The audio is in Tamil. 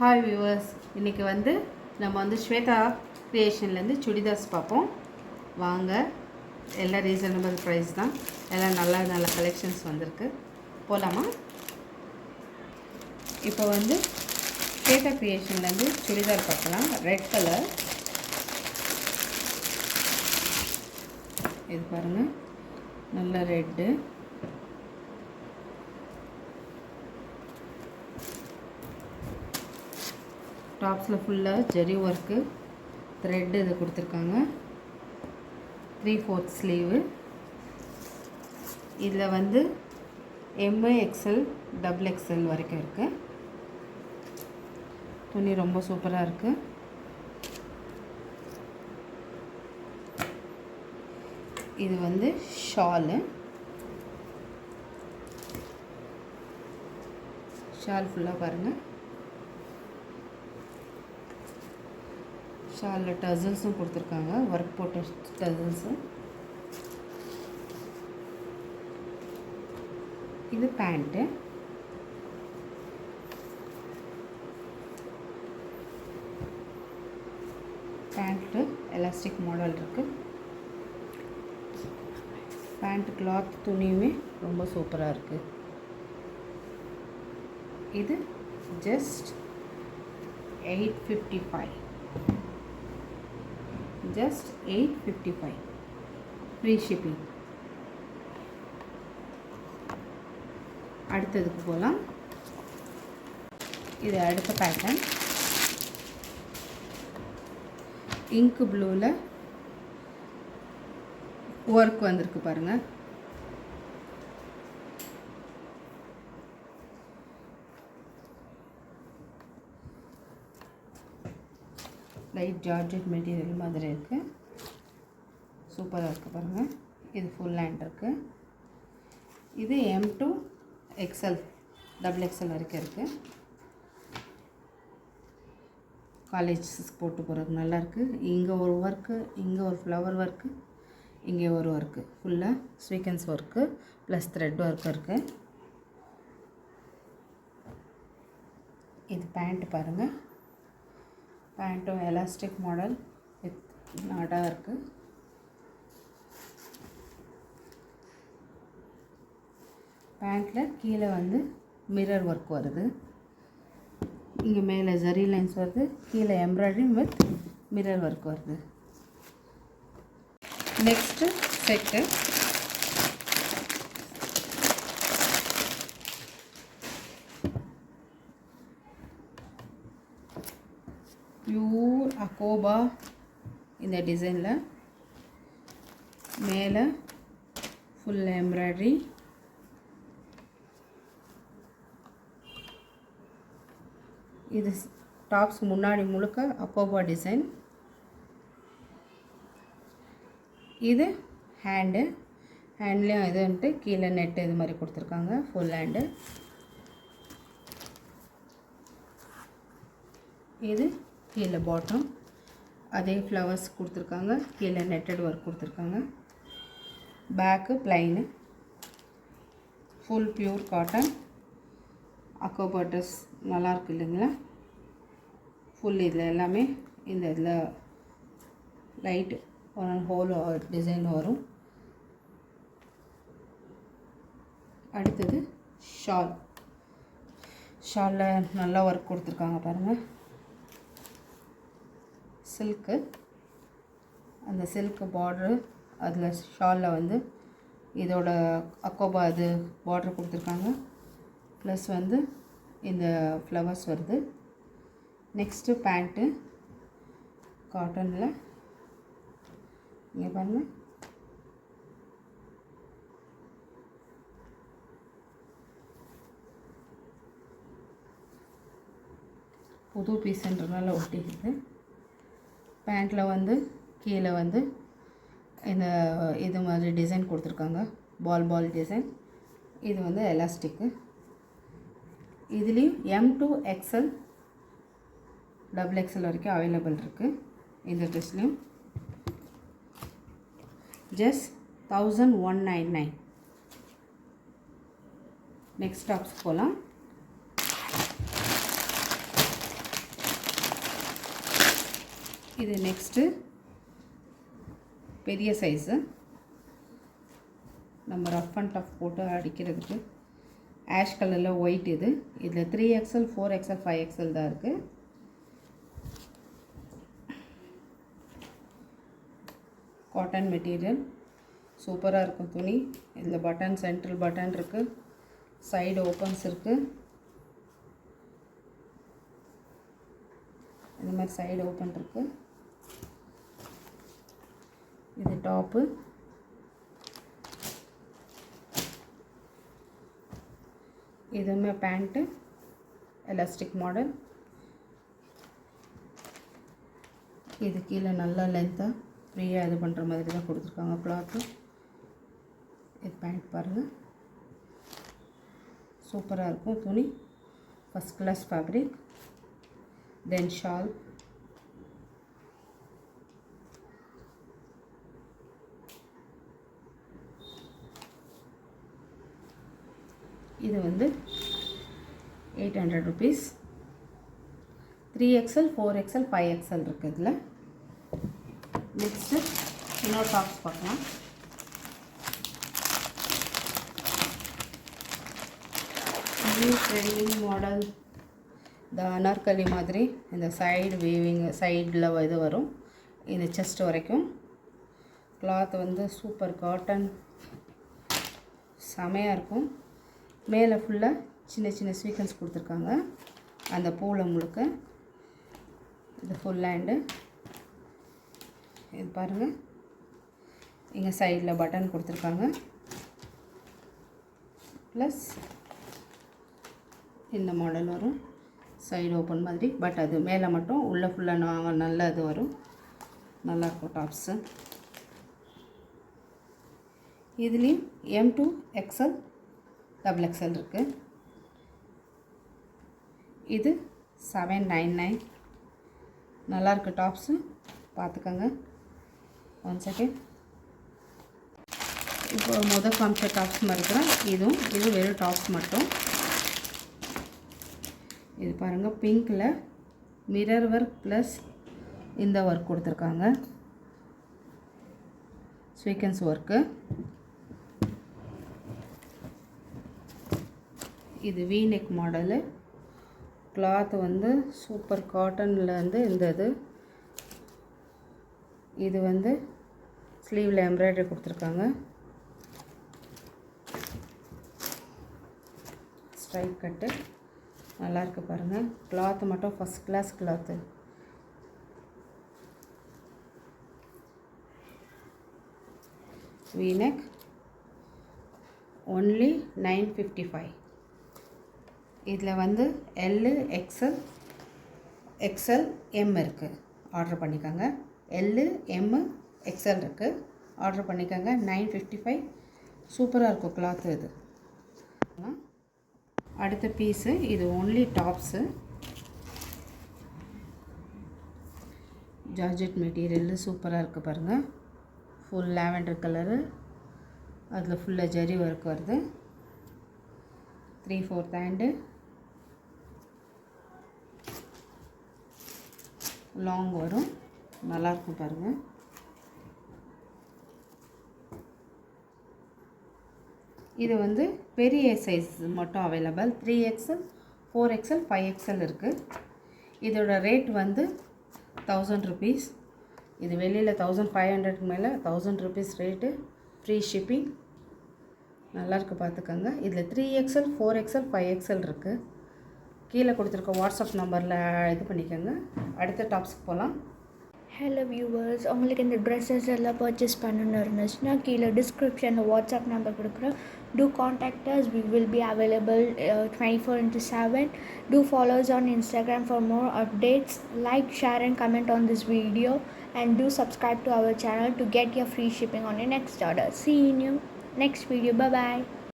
ஹாய் வியூவர்ஸ், இன்றைக்கி நம்ம ஸ்வேதா க்ரியேஷன்லேருந்து சுடிதார்ஸ் பார்ப்போம். வாங்க, எல்லாம் ரீசனபிள் ப்ரைஸ் தான். எல்லாம் நல்ல கலெக்ஷன்ஸ் வந்திருக்கு. போகலாமா? இப்போ ஸ்வேதா க்ரியேஷன்லேருந்து சுடிதார் பார்க்கலாம். ரெட் கலர், இது பாருங்கள், நல்ல ரெட்டு. டாப்ஸில் ஃபுல்லாக ஜெரி ஒர்க்கு, த்ரெட்டு இது கொடுத்துருக்காங்க. 3/4 ஸ்லீவு. இதில் எம்ஐ எக்ஸ்எல் டபுள் எக்ஸ்எல் வரைக்கும் இருக்குது. துணி ரொம்ப சூப்பராக இருக்குது. இது ஷால் ஃபுல்லாக பாருங்கள். ஷாலில் டசல்ஸும் கொடுத்துருக்காங்க, ஒர்க் போட்ட டசல்ஸு. இது பேண்ட்டு. பேண்ட்டு எலாஸ்டிக் மாடல் இருக்குது. பேண்ட் கிளாத் துணியுமே ரொம்ப சூப்பராக இருக்குது. இது ஜஸ்ட் 855. just 855 free shipping. அடுத்ததுக்கு போகலாம். இது அடுத்த பேட்டர்ன். இங்க் ப்ளூவில் ஒர்க் வந்திருக்கு பாருங்கள். லைட் ஜார்ஜெட் மெட்டீரியல் மாதிரி இருக்குது. சூப்பராக இருக்குது பாருங்கள். இது ஃபுல் ஹேண்ட் இருக்குது. இது M to XL double XL வரைக்கும் இருக்குது. காலேஜ் போட்டு போகிறதுக்கு நல்லாயிருக்கு. இங்கே ஒரு ஒர்க்கு, இங்கே ஒரு ஃப்ளவர் ஒர்க்கு, இங்கே ஒரு ஒர்க்கு, ஃபுல்லாக ஸ்வீக்கன்ஸ் ஒர்க்கு ப்ளஸ் த்ரெட் ஒர்க்கு இருக்குது. இது பேண்ட் பாருங்கள். பேண்ட்டும் எலாஸ்டிக் மாடல் வித் நாடாக இருக்குது. பேண்ட்டில் கீழே மிரர் ஒர்க் வருது. இங்கே மேலே ஜரி லைன்ஸ் வருது, கீழே எம்ப்ராய்டரி வித் மிரர் ஒர்க் வருது. Next set. பியூர் அகோபா இந்த டிசைனில் மேலே ஃபுல் எம்ப்ராய்டரி. இது டாப்ஸ் முன்னாடி முழுக்க அகோபா டிசைன். இது ஹேண்ட்லேயும் இதுன்ட்டு கீழே நெட்டு இது மாதிரி கொடுத்துருக்காங்க. Full hand. இது கீழே பாட்டம், அதே ஃப்ளவர்ஸ் கொடுத்துருக்காங்க, கீழே நெட்டட் ஒர்க் கொடுத்துருக்காங்க. Back plain, full pure cotton அக்கோபா ட்ரெஸ். நல்லாயிருக்கு இல்லைங்களா? ஃபுல் இதில் எல்லாமே இந்த இதில் லைட் ஒரு ஹோல் டிசைன் வரும். அடுத்தது ஷாலில் நல்லா ஒர்க் கொடுத்துருக்காங்க பாருங்கள். சில்க்கு, அந்த சில்க்கு பார்ட்ரு, அதில் ஷாலில் இதோட அக்கோபா இது பார்ட்ரு கொடுத்துருக்காங்க. ப்ளஸ் இந்த ஃப்ளவர்ஸ் வருது. நெக்ஸ்ட்டு பேண்ட்டு காட்டனில் இங்கே பாருங்கள். புது பீஸுன்றனால ஒட்டிக்குது. பேண்ட்டில் கீழே இந்த இது மாதிரி டிசைன் கொடுத்துருக்காங்க, பால் டிசைன். இது எலாஸ்டிக்கு. இதுலேயும் M to XL double XL வரைக்கும் அவைலபிள் இருக்குது. இந்த ட்ரெஸ்லேயும் ஜஸ்ட் 1199. நெக்ஸ்ட் டாப்ஸ் போகலாம். இது நெக்ஸ்ட்டு பெரிய சைஸு, நம்ம ரஃப் அண்ட் டஃப் போட்டு அடிக்கிறதுக்கு. ஆஷ் கலரில் ஒயிட். இதில் 3XL 4XL 5XL தான் இருக்குது. காட்டன் மெட்டீரியல், சூப்பராக இருக்கும் துணி. இதில் பட்டன், சென்ட்ரல் பட்டன் இருக்குது, சைடு ஓப்பன்ஸ் இருக்குது. இந்த மாதிரி சைடு ஓப்பன் இருக்குது. இது டாப்பு. இதுவுமே பேண்ட்டு, எலாஸ்டிக் மாடல். இது கீழே நல்லா லென்த்தாக ஃப்ரீயாக இது பண்ணுற மாதிரி தான் கொடுத்துருக்காங்க கிளாத்து. இது பேண்ட் பாருங்கள், சூப்பராக இருக்கும் துணி. First class fabric. Then shawl. இது வந்து 800 rupees. 3XL 4XL 5XL இருக்குது இதில். நெக்ஸ்ட்டு இன்னொரு டாப்ஸ் பார்க்கலாம். New trending model. இந்த அனார்கலி மாதிரி இந்த சைடு வீவிங், சைடில் இது வரும். இது செஸ்ட் வரைக்கும். கிளாத் வந்து சூப்பர் காட்டன், செமையாக இருக்கும். மேலே ஃபுல்லாக சின்ன சின்ன ஸ்வீக்கன்ஸ் கொடுத்துருக்காங்க அந்த பூவில் முழுக்க. இது ஃபுல் ஹேண்டு. இது பாருங்கள், இங்கே சைடில் பட்டன் கொடுத்துருக்காங்க. ப்ளஸ் இந்த மாடல் வரும், சைடு ஓப்பன் மாதிரி. பட் அது மேலே மட்டும், உள்ளே ஃபுல்லாக நல்லா இது வரும். நல்லாயிருக்கும் டாப்ஸு. இதுலேயும் M2 XL XXL இருக்குது. இது 799. நல்லாயிருக்கு டாப்ஸு, பார்த்துக்கோங்க. One second. இப்போ முதல் காமிச்ச டாப்ஸ் மாதிரி தான் இது வெறும் டாப்ஸ் மட்டும். இது பாருங்கள், பிங்க்கில் மிரர் ஒர்க் ப்ளஸ் இந்த ஒர்க் கொடுத்துருக்காங்க, ஸ்வீக்கன்ஸ் ஒர்க்கு. இது V-neck மாடலு. கிளாத் வந்து சூப்பர் காட்டனில் வந்து இது வந்து ஸ்லீவில் எம்ப்ராய்டரி கொடுத்துருக்காங்க. ஸ்ட்ரைப் கட்டு நல்லாயிருக்கு பாருங்கள். கிளாத்து மட்டும் first class cloth. V-neck only 955. இதில் வந்து L, XL, XL, M இருக்குது. ஆர்டர் பண்ணிக்கோங்க. L, M, XL இருக்குது. ஆர்டர் பண்ணிக்கோங்க. 955. சூப்பராக இருக்கும் கிளாத்து இது. அடுத்த பீஸு இது ஒன்லி டாப்ஸு. ஜார்ஜெட் மெட்டீரியல் சூப்பராக இருக்குது பாருங்கள். ஃபுல் லாவெண்டர் கலரு, அதில் ஃபுல்லாக ஜரி ஒர்க் வருது. 3/4 ஹேண்டு, லாங் வரும். நல்லாயிருக்கும் பாருங்கள். இது வந்து பெரிய சைஸ் மட்டும் அவைலபிள். 3XL 4XL 5XL இருக்குது. இதோட ரேட் வந்து 1000 rupees. இது வெளியில் 1500க்கு மேலே 1000 rupees ரேட்டு. Free shipping. நல்லாயிருக்கு பார்த்துக்கோங்க. இதில் 3XL 4XL 5XL இருக்குது. கீழே கொடுத்துருக்க வாட்ஸ்அப் நம்பரில் இது பண்ணிக்கோங்க. அடுத்த டாப்ஸ்க்கு போகலாம். ஹலோ வியூவர்ஸ், உங்களுக்கு இந்த ட்ரெஸ்ஸஸ் எல்லாம் பர்ச்சேஸ் பண்ணணுன்னு இருந்துச்சுன்னா கீழே டிஸ்கிரிப்ஷனில் வாட்ஸ்அப் நம்பர் கொடுக்குறோம். Do contact us. We will be available 24/7. Do follow us on Instagram for more updates. Like, share and comment on this video. And do subscribe to our channel to get your free shipping on your next order. See you in your next video. Bye-bye.